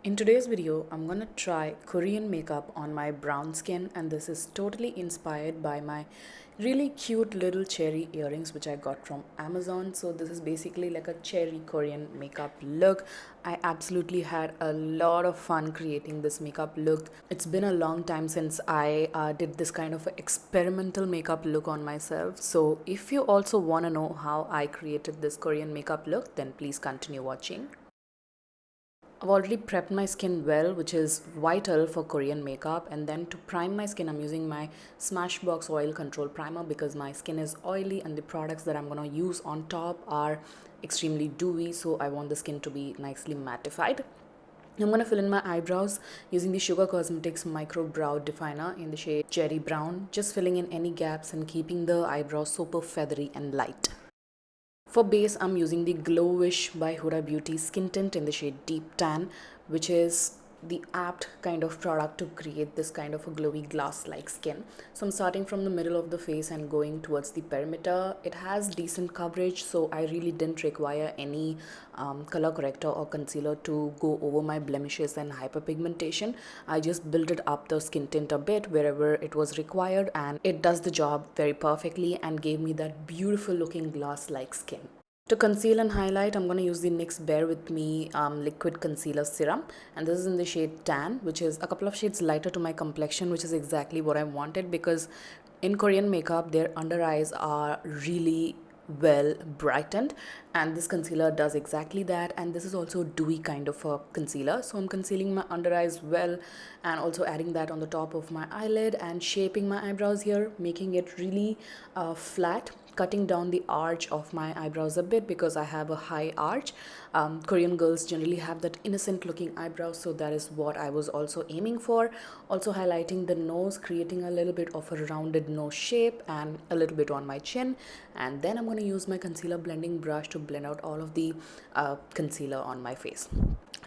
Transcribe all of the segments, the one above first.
In today's video, I'm gonna try Korean makeup on my brown skin, and this is totally inspired by my really cute little cherry earrings which I got from Amazon. So this is basically like a cherry Korean makeup look. I absolutely had a lot of fun creating this makeup look. It's been a long time since I did this kind of experimental makeup look on myself. So if you also want to know how I created this Korean makeup look, then please continue watching. I've already prepped my skin well, which is vital for Korean makeup. And then to prime my skin, I'm using my Smashbox Oil Control Primer because my skin is oily and the products that I'm going to use on top are extremely dewy. So I want the skin to be nicely mattified. I'm going to fill in my eyebrows using the Sugar Cosmetics Micro Brow Definer in the shade Cherry Brown. Just filling in any gaps and keeping the eyebrows super feathery and light. For base, I'm using the Glowish by Huda Beauty Skin Tint in the shade Deep Tan, which is the apt kind of product to create this kind of a glowy glass-like skin. So I'm starting from the middle of the face and going towards the perimeter. It has decent coverage, so I really didn't require any color corrector or concealer to go over my blemishes and hyperpigmentation. I just built it up the skin tint a bit wherever it was required, and it does the job very perfectly and gave me that beautiful looking glass-like skin. To conceal and highlight, I'm going to use the NYX Bear With Me liquid concealer serum, and this is in the shade Tan, which is a couple of shades lighter to my complexion, which is exactly what I wanted because in Korean makeup their under eyes are really well brightened, and this concealer does exactly that. And this is also dewy kind of a concealer, so I'm concealing my under eyes well and also adding that on the top of my eyelid and shaping my eyebrows here, making it really flat, cutting down the arch of my eyebrows a bit because I have a high arch. Korean girls generally have that innocent looking eyebrows, so that is what I was also aiming for. Also highlighting the nose, creating a little bit of a rounded nose shape and a little bit on my chin. And then I'm going to use my concealer blending brush to blend out all of the concealer on my face.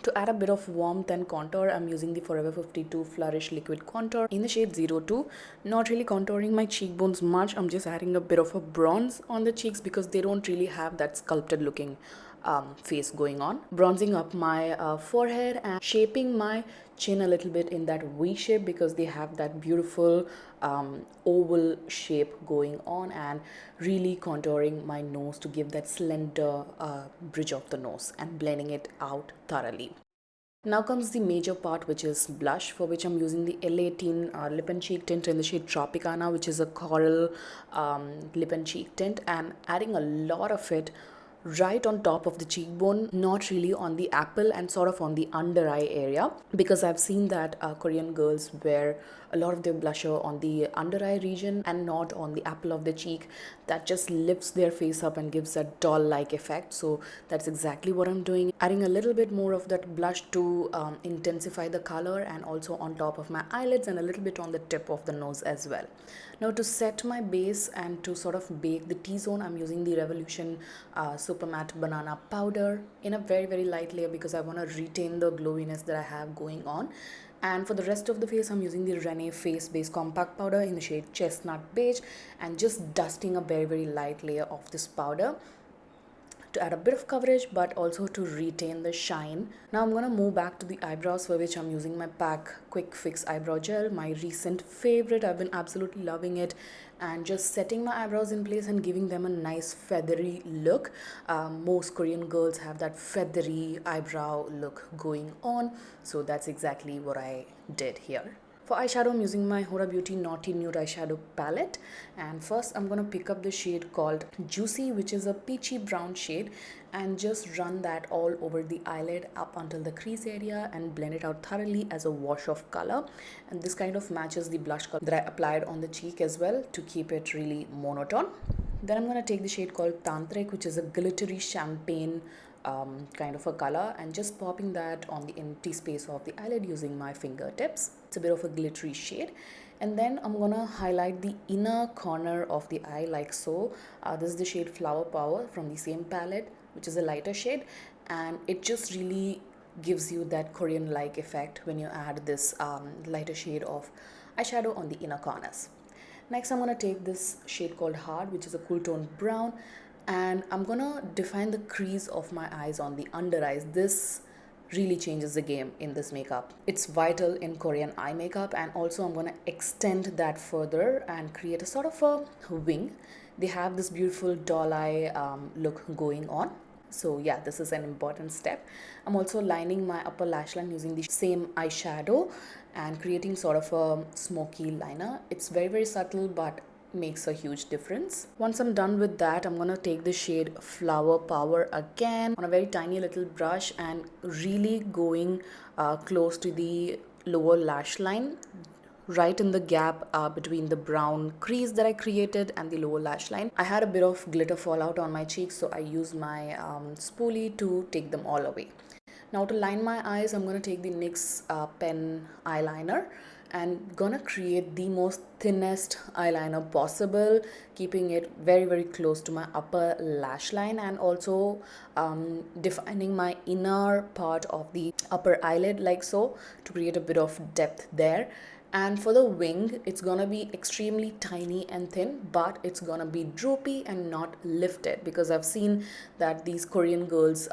To add a bit of warmth and contour, I'm using the Forever 52 Flourish Liquid Contour in the shade 02. Not really contouring my cheekbones much, I'm just adding a bit of a bronze on the cheeks because they don't really have that sculpted looking face going on. Bronzing up my forehead and shaping my chin a little bit in that V shape because they have that beautiful oval shape going on, and really contouring my nose to give that slender bridge of the nose and blending it out thoroughly. Now comes the major part, which is blush, for which I'm using the L18 lip and cheek tint in the shade Tropicana, which is a coral lip and cheek tint, and adding a lot of it right on top of the cheekbone, not really on the apple, and sort of on the under eye area, because I've seen that Korean girls wear a lot of their blusher on the under eye region and not on the apple of the cheek. That just lifts their face up and gives that doll like effect. So that's exactly what I'm doing, adding a little bit more of that blush to intensify the color, and also on top of my eyelids and a little bit on the tip of the nose as well. Now to set my base and to sort of bake the T-zone, I'm using the Revolution Super Matte Banana Powder in a very light layer because I want to retain the glowiness that I have going on. And for the rest of the face, I'm using the Renee Face Base Compact Powder in the shade Chestnut Beige, and just dusting a very light layer of this powder to add a bit of coverage but also to retain the shine. Now I'm going to move back to the eyebrows, for which I'm using my PAC Quick Fix Eyebrow Gel, my recent favorite. I've been absolutely loving it, and just setting my eyebrows in place and giving them a nice feathery look. Most Korean girls have that feathery eyebrow look going on, so that's exactly what I did here. For eyeshadow, I'm using my Huda Beauty Naughty Nude eyeshadow palette, and first I'm going to pick up the shade called Juicy, which is a peachy brown shade, and just run that all over the eyelid up until the crease area and blend it out thoroughly as a wash of color. And this kind of matches the blush color that I applied on the cheek as well to keep it really monotone. Then I'm going to take the shade called Tantric, which is a glittery champagne kind of a color, and just popping that on the empty space of the eyelid using my fingertips. It's a bit of a glittery shade. And then I'm gonna highlight the inner corner of the eye like so. This is the shade Flower Power from the same palette, which is a lighter shade, and it just really gives you that Korean like effect when you add this lighter shade of eyeshadow on the inner corners. Next, I'm going to take this shade called Hard, which is a cool tone brown, and I'm going to define the crease of my eyes on the under eyes. This really changes the game in this makeup. It's vital in Korean eye makeup, and also I'm gonna extend that further and create a sort of a wing. They have this beautiful doll eye look going on. So yeah, this is an important step. I'm also lining my upper lash line using the same eyeshadow and creating sort of a smoky liner. It's very subtle but makes a huge difference. Once I'm done with that, I'm gonna take the shade Flower Power again on a very tiny little brush and really going close to the lower lash line, right in the gap between the brown crease that I created and the lower lash line. I had a bit of glitter fallout on my cheeks, so I used my spoolie to take them all away. Now to line my eyes, I'm going to take the NYX pen eyeliner and gonna create the most thinnest eyeliner possible, keeping it very close to my upper lash line, and also defining my inner part of the upper eyelid like so, to create a bit of depth there. And for the wing, it's gonna be extremely tiny and thin, but it's gonna be droopy and not lifted, because I've seen that these Korean girls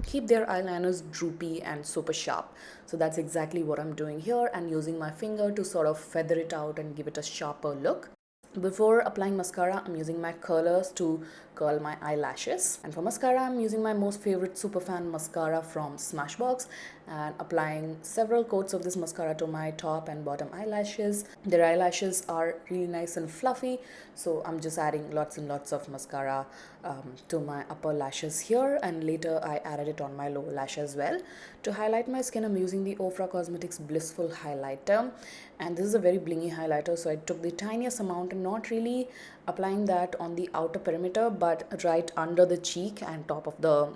keep their eyeliners droopy and super sharp. So that's exactly what I'm doing here, and using my finger to sort of feather it out and give it a sharper look. Before applying mascara, I'm using my curlers to curl my eyelashes. And for mascara, I'm using my most favorite Superfan mascara from Smashbox and applying several coats of this mascara to my top and bottom eyelashes. Their eyelashes are really nice and fluffy, so I'm just adding lots and lots of mascara to my upper lashes here, and later I added it on my lower lash as well. To highlight my skin, I'm using the OFRA Cosmetics Blissful highlighter, and this is a very blingy highlighter, so I took the tiniest amount and not really applying that on the outer perimeter but right under the cheek and top of the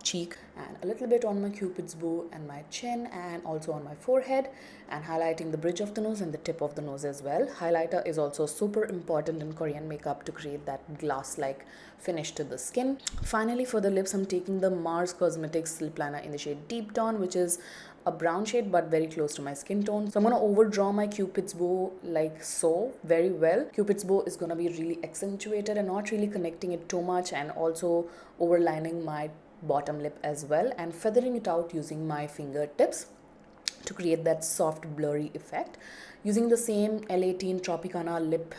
cheek, and a little bit on my cupid's bow and my chin, and also on my forehead, and highlighting the bridge of the nose and the tip of the nose as well. Highlighter is also super important in Korean makeup to create that glass-like finish to the skin. Finally, for the lips, I'm taking the Mars Cosmetics lip liner in the shade Deep Dawn, which is a brown shade but very close to my skin tone. So I'm going to overdraw my cupid's bow like so very well. Cupid's bow is going to be really accentuated and not really connecting it too much, and also overlining my bottom lip as well, and feathering it out using my fingertips to create that soft blurry effect. Using the same L18 Tropicana lip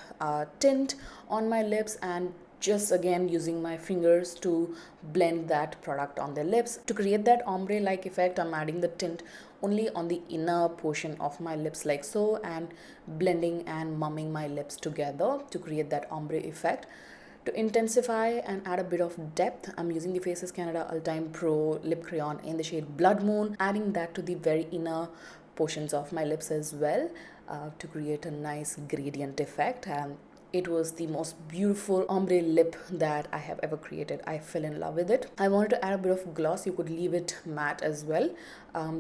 tint on my lips, and just again using my fingers to blend that product on the lips. To create that ombre like effect, I'm adding the tint only on the inner portion of my lips like so, and blending and mumming my lips together to create that ombre effect. To intensify and add a bit of depth, I'm using the Faces Canada Ultime Pro lip crayon in the shade Blood Moon, adding that to the very inner portions of my lips as well to create a nice gradient effect. And it was the most beautiful ombre lip that I have ever created. I fell in love with it. I wanted to add a bit of gloss. You could leave it matte as well.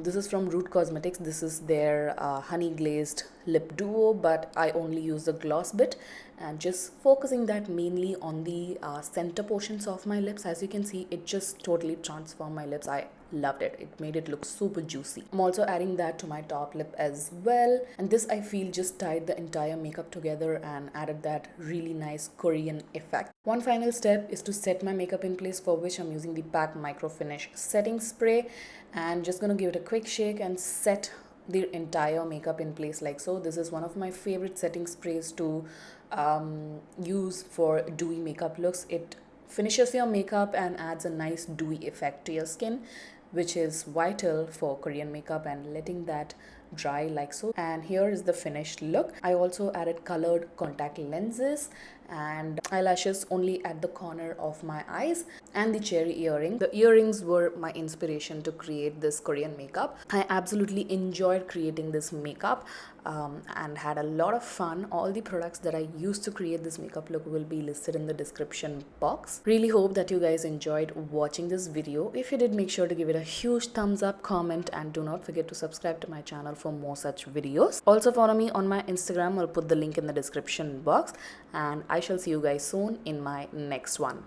This is from Root Cosmetics. This is their honey glazed lip duo, but I only use the gloss bit and just focusing that mainly on the center portions of my lips. As you can see, it just totally transformed my lips. I loved it. It made it look super juicy. I'm also adding that to my top lip as well, and this I feel just tied the entire makeup together and added that really nice Korean effect. One final step is to set my makeup in place, for which I'm using the PAC Micro Finish setting spray, and just gonna give it a quick shake and set the entire makeup in place like so. This is one of my favorite setting sprays to use for dewy makeup looks. It finishes your makeup and adds a nice dewy effect to your skin, which is vital for Korean makeup, and letting that dry like so. And here is the finished look. I also added colored contact lenses and eyelashes only at the corner of my eyes, and the cherry earring. The earrings were my inspiration to create this Korean makeup. I absolutely enjoyed creating this makeup and had a lot of fun. All the products that I used to create this makeup look will be listed in the description box. Really hope that you guys enjoyed watching this video. If you did, make sure to give it a huge thumbs up, comment, and do not forget to subscribe to my channel for more such videos. Also follow me on my Instagram. I'll put the link in the description box, and I shall see you guys soon in my next one.